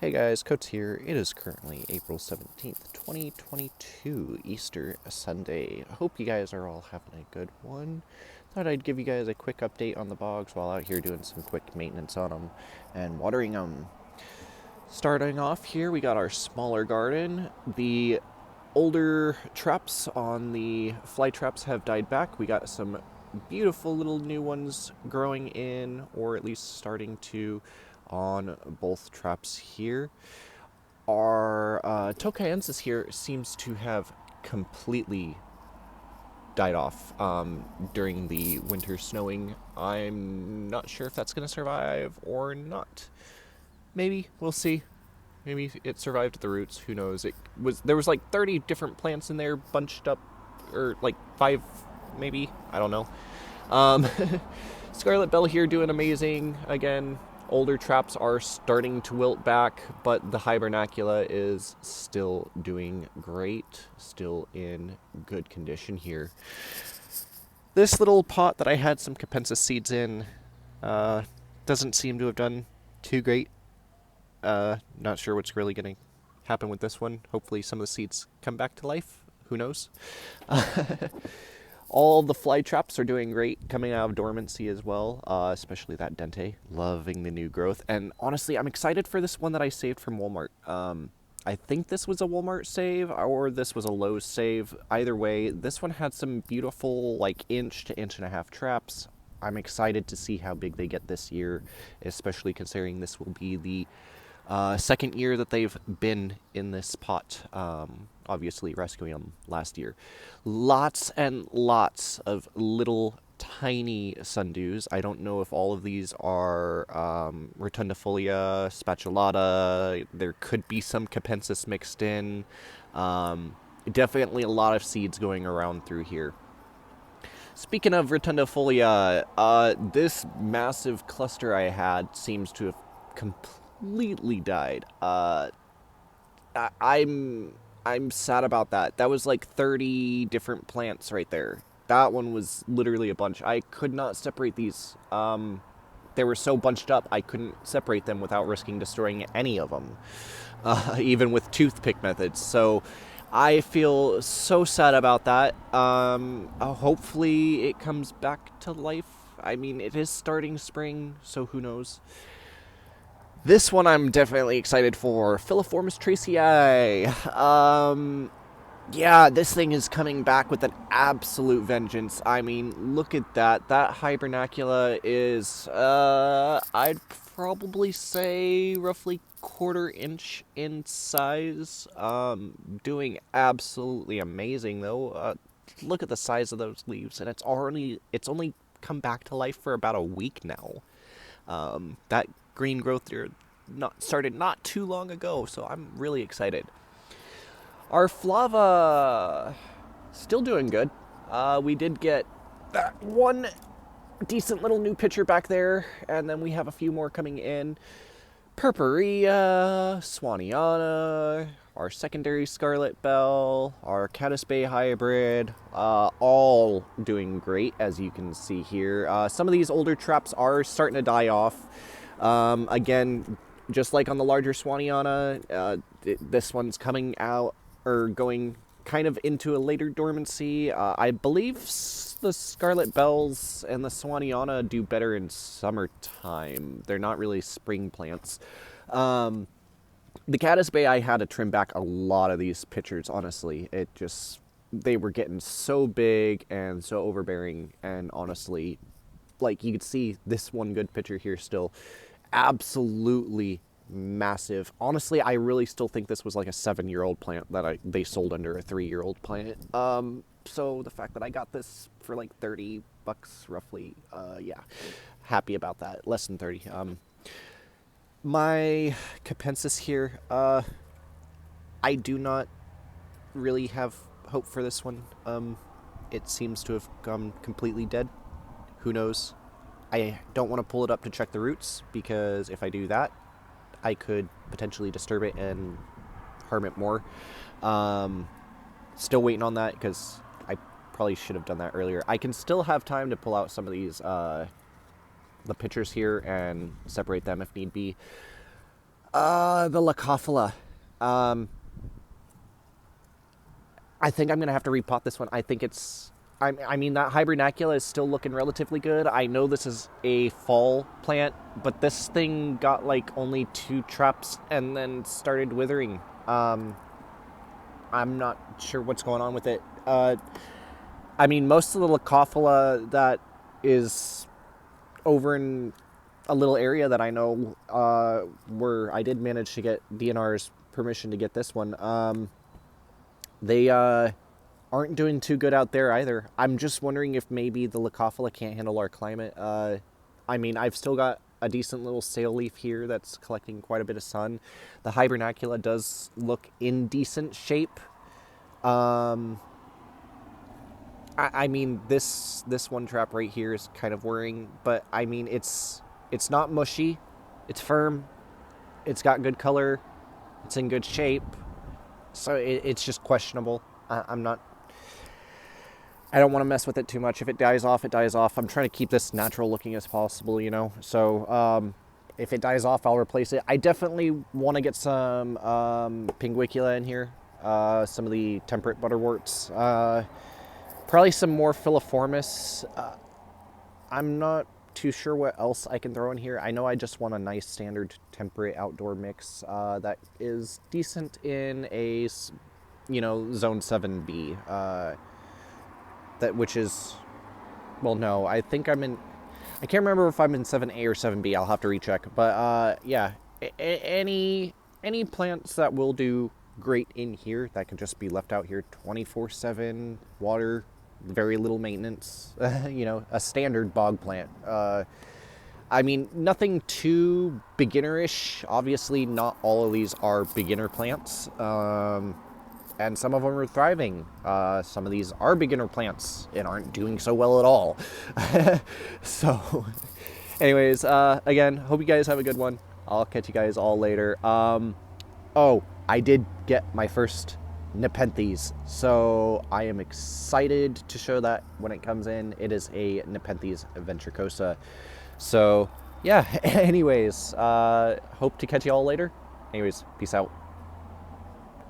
Hey guys, Coates here. It is currently April 17th, 2022, Easter Sunday. I hope you guys are all having a good one. Thought I'd give you guys a quick update on the bogs while out here doing some quick maintenance on them and watering them. Starting off here, we got our smaller garden. The older traps on the fly traps have died back. We got some beautiful little new ones growing in, or at least starting to, on both traps here. Our tokaiensis here seems to have completely died off during the winter snowing. I'm not sure if that's going to survive or not. Maybe we'll see. Maybe it survived the roots. Who knows? There was like 30 different plants in there bunched up, or like 5 maybe. I don't know. Um, Scarlet Bell here doing amazing again. Older traps are starting to wilt back, but the hibernacula is still doing great, still in good condition here. This little pot that I had some capensis seeds in doesn't seem to have done too great. Not sure what's really going to happen with this one. Hopefully some of the seeds come back to life. Who knows? All the fly traps are doing great, coming out of dormancy as well, especially that dente. Loving the new growth. And honestly, I'm excited for this one that I saved from Walmart. I think this was a Walmart save or this was a Lowe's save. Either way, this one had some beautiful like inch to inch and a half traps. I'm excited to see how big they get this year, especially considering this will be the second year that they've been in this pot. Obviously rescuing them last year. Lots and lots of little tiny sundews. I don't know if all of these are rotundifolia, spatulata. There could be some capensis mixed in. Definitely a lot of seeds going around through here. Speaking of rotundifolia, this massive cluster I had seems to have completely died. I'm sad about that. That was like 30 different plants right there. That one was literally a bunch. I could not separate these. They were so bunched up, I couldn't separate them without risking destroying any of them, even with toothpick methods. So I feel so sad about that. Hopefully it comes back to life. I mean, it is starting spring, so who knows? This one I'm definitely excited for. Filiformis tracei. Yeah, this thing is coming back with an absolute vengeance. I mean, look at that. That hibernacula is, I'd probably say roughly quarter-inch in size. Doing absolutely amazing, though. Look at the size of those leaves, and it's only come back to life for about a week now. That green growth there started not too long ago, so I'm really excited. Our flava still doing good. We did get that one decent little new pitcher back there, and then we have a few more coming in. Purpurea, Swaniana, our secondary Scarlet Bell, our Caddis Bay hybrid, all doing great, as you can see here. Some of these older traps are starting to die off. Again, just like on the larger Swaniana, this one's coming out, or going kind of into a later dormancy. I believe the Scarlet Bells and the Swaniana do better in summertime. They're not really spring plants. The Caddis Bay, I had to trim back a lot of these pitchers, honestly. They were getting so big and so overbearing, and honestly, like you could see this one good pitcher here still absolutely massive. Honestly, I really still think this was like a 7-year-old plant that they sold under a 3-year-old plant. So the fact that I got this for like $30 roughly, yeah, happy about that. Less than 30. My capensis here, I do not really have hope for this one. It seems to have gone completely dead. Who knows? I don't want to pull it up to check the roots, because if I do that, I could potentially disturb it and harm it more. Still waiting on that, because I probably should have done that earlier. I can still have time to pull out some of these the pitchers here and separate them if need be. The Leucophila. Um, I think I'm gonna have to repot this one. I think it's. I mean, that hibernacula is still looking relatively good. I know this is a fall plant, but this thing got like only 2 traps and then started withering. I'm not sure what's going on with it. I mean, most of the Leucophila that is over in a little area that I know, where I did manage to get DNR's permission to get this one. They aren't doing too good out there either. I'm just wondering if maybe the Leucophila can't handle our climate. I mean, I've still got a decent little sail leaf here that's collecting quite a bit of sun. The hibernacula does look in decent shape. I mean, this one trap right here is kind of worrying, but I mean, it's not mushy, it's firm, it's got good color, it's in good shape, so it's just questionable. I'm not. I don't want to mess with it too much. If it dies off, it dies off. I'm trying to keep this natural looking as possible, you know. So if it dies off, I'll replace it. I definitely want to get some pinguicula in here, some of the temperate butterworts. Probably some more filiformis. I'm not too sure what else I can throw in here. I know I just want a nice standard temperate outdoor mix that is decent in a, zone 7B. Which is, well, no, I think I'm in. I can't remember if I'm in 7A or 7B. I'll have to recheck. But yeah, any plants that will do great in here that can just be left out here 24/7, water, very little maintenance, a standard bog plant. I mean, nothing too beginnerish. Obviously, not all of these are beginner plants, and some of them are thriving. Some of these are beginner plants and aren't doing so well at all. So, anyways, again, hope you guys have a good one. I'll catch you guys all later. Oh, I did get my first nepenthes, so I am excited to show that when it comes in. It is a Nepenthes ventricosa. So yeah, anyways, hope to catch you all later. Anyways, peace out.